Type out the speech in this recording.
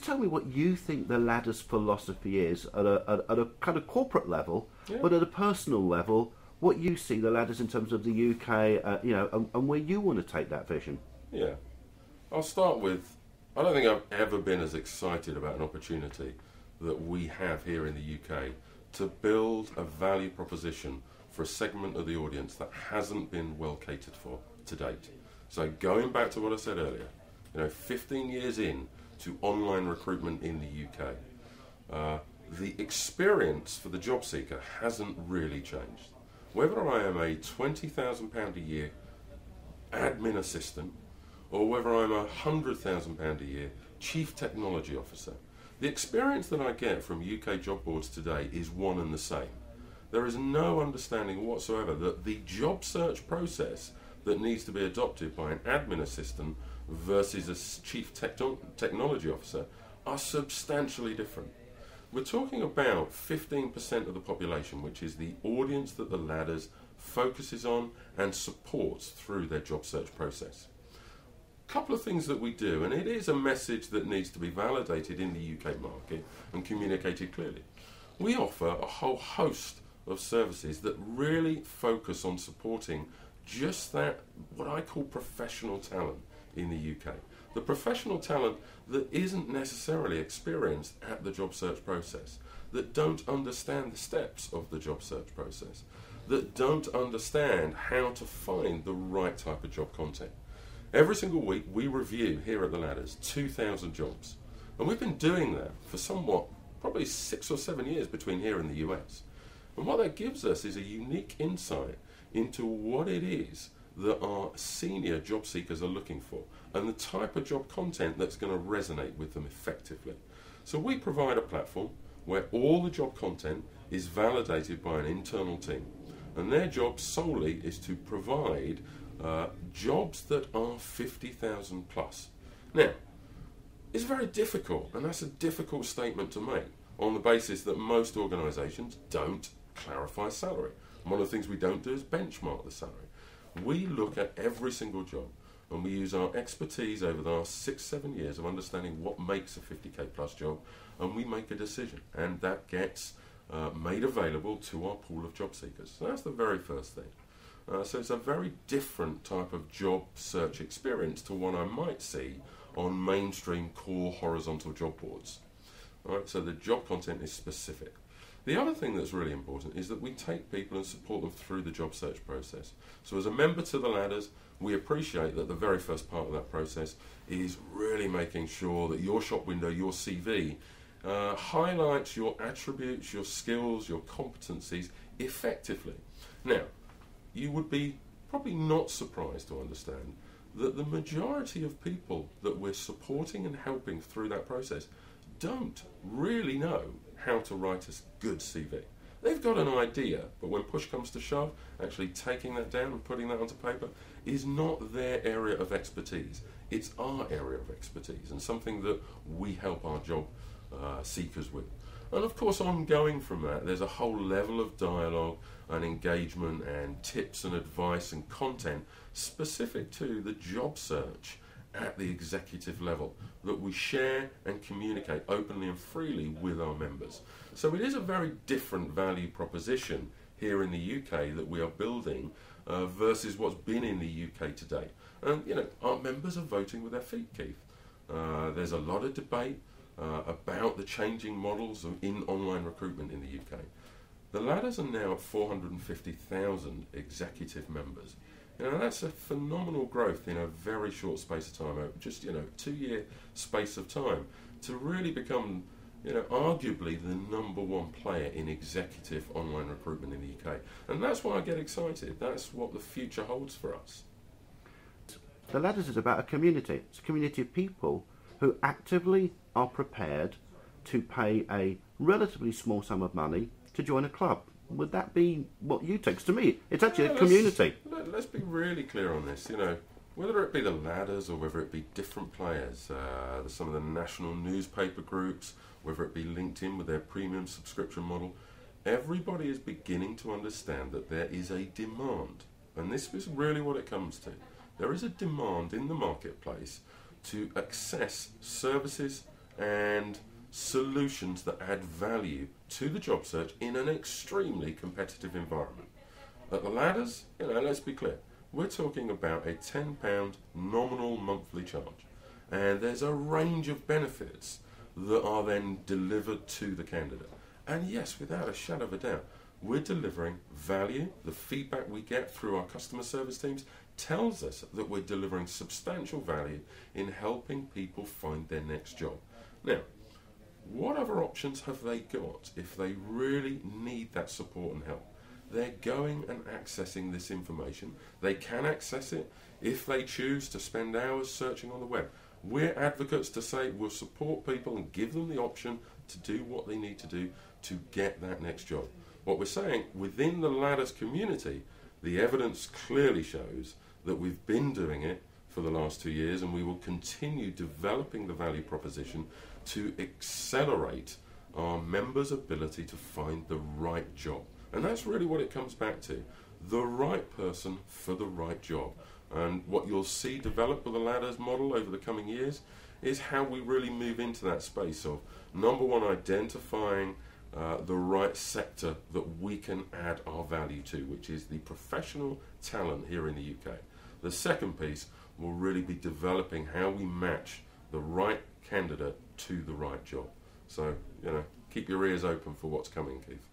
tell me what you think the ladder's philosophy is at a kind of corporate level, but at a personal level, what you see the ladders in terms of the UK, and where you want to take that vision. Yeah. I'll start with, I don't think I've ever been as excited about an opportunity that we have here in the UK to build a value proposition for a segment of the audience that hasn't been well catered for to date. So going back to what I said earlier, 15 years in to online recruitment in the UK, the experience for the job seeker hasn't really changed. Whether I am a £20,000 a year admin assistant or whether I'm a £100,000 a year chief technology officer, the experience that I get from UK job boards today is one and the same. There is no understanding whatsoever that the job search process that needs to be adopted by an admin assistant versus a chief technology officer are substantially different. We're talking about 15% of the population, which is the audience that the ladders focuses on and supports through their job search process. A couple of things that we do, and it is a message that needs to be validated in the UK market and communicated clearly. We offer a whole host of services that really focus on supporting just that, what I call professional talent in the UK. The professional talent that isn't necessarily experienced at the job search process, that don't understand the steps of the job search process, that don't understand how to find the right type of job content. Every single week we review here at the Ladders 2,000 jobs, and we've been doing that for probably 6 or 7 years between here and the US. And what that gives us is a unique insight into what it is that our senior job seekers are looking for and the type of job content that's going to resonate with them effectively. So we provide a platform where all the job content is validated by an internal team, and their job solely is to provide jobs that are 50,000 plus. Now, it's very difficult, and that's a difficult statement to make on the basis that most organisations don't clarify salary. And one of the things we don't do is benchmark the salary. We look at every single job, and we use our expertise over the last 6-7 years of understanding what makes a 50k plus job, and we make a decision, and that gets made available to our pool of job seekers. So that's the very first thing. So it's a very different type of job search experience to what I might see on mainstream core horizontal job boards. All right, so the job content is specific. The other thing that's really important is that we take people and support them through the job search process. So as a member to the Ladders, we appreciate that the very first part of that process is really making sure that your shop window, your CV, highlights your attributes, your skills, your competencies effectively. Now, you would be probably not surprised to understand that the majority of people that we're supporting and helping through that process don't really know how to write a good CV. They've got an idea, but when push comes to shove, actually taking that down and putting that onto paper is not their area of expertise. It's our area of expertise and something that we help our job seekers with. And of course, ongoing from that, there's a whole level of dialogue and engagement and tips and advice and content specific to the job search at the executive level that we share and communicate openly and freely with our members. So it is a very different value proposition here in the UK that we are building versus what's been in the UK today. And our members are voting with their feet, Keith. There's a lot of debate about the changing models in online recruitment in the UK. The Ladders are now at 450,000 executive members. That's a phenomenal growth in a very short space of time, just 2-year space of time, to really become arguably the #1 player in executive online recruitment in the UK. And that's why I get excited. That's what the future holds for us. The Ladders is about a community. It's a community of people who actively are prepared to pay a relatively small sum of money to join a club. Would that be what you take? 'Cause to me, it's actually a community. Let's be really clear on this. Whether it be the Ladders or whether it be different players, some of the national newspaper groups, whether it be LinkedIn with their premium subscription model, everybody is beginning to understand that there is a demand. And this is really what it comes to. There is a demand in the marketplace to access services and solutions that add value to the job search in an extremely competitive environment. At the ladders, let's be clear, we're talking about a £10 nominal monthly charge, and there's a range of benefits that are then delivered to the candidate. And yes, without a shadow of a doubt, we're delivering value. The feedback we get through our customer service teams tells us that we're delivering substantial value in helping people find their next job. Now, what other options have they got if they really need that support and help? They're going and accessing this information. They can access it if they choose to spend hours searching on the web. We're advocates to say we'll support people and give them the option to do what they need to do to get that next job. What we're saying, within the ladders community, the evidence clearly shows that we've been doing it for the last 2 years, and we will continue developing the value proposition to accelerate our members' ability to find the right job. And that's really what it comes back to, the right person for the right job. And what you'll see develop with the ladders model over the coming years is how we really move into that space of, number one, identifying the right sector that we can add our value to, which is the professional talent here in the UK. The second piece will really be developing how we match the right candidate to the right job. So, keep your ears open for what's coming, Keith.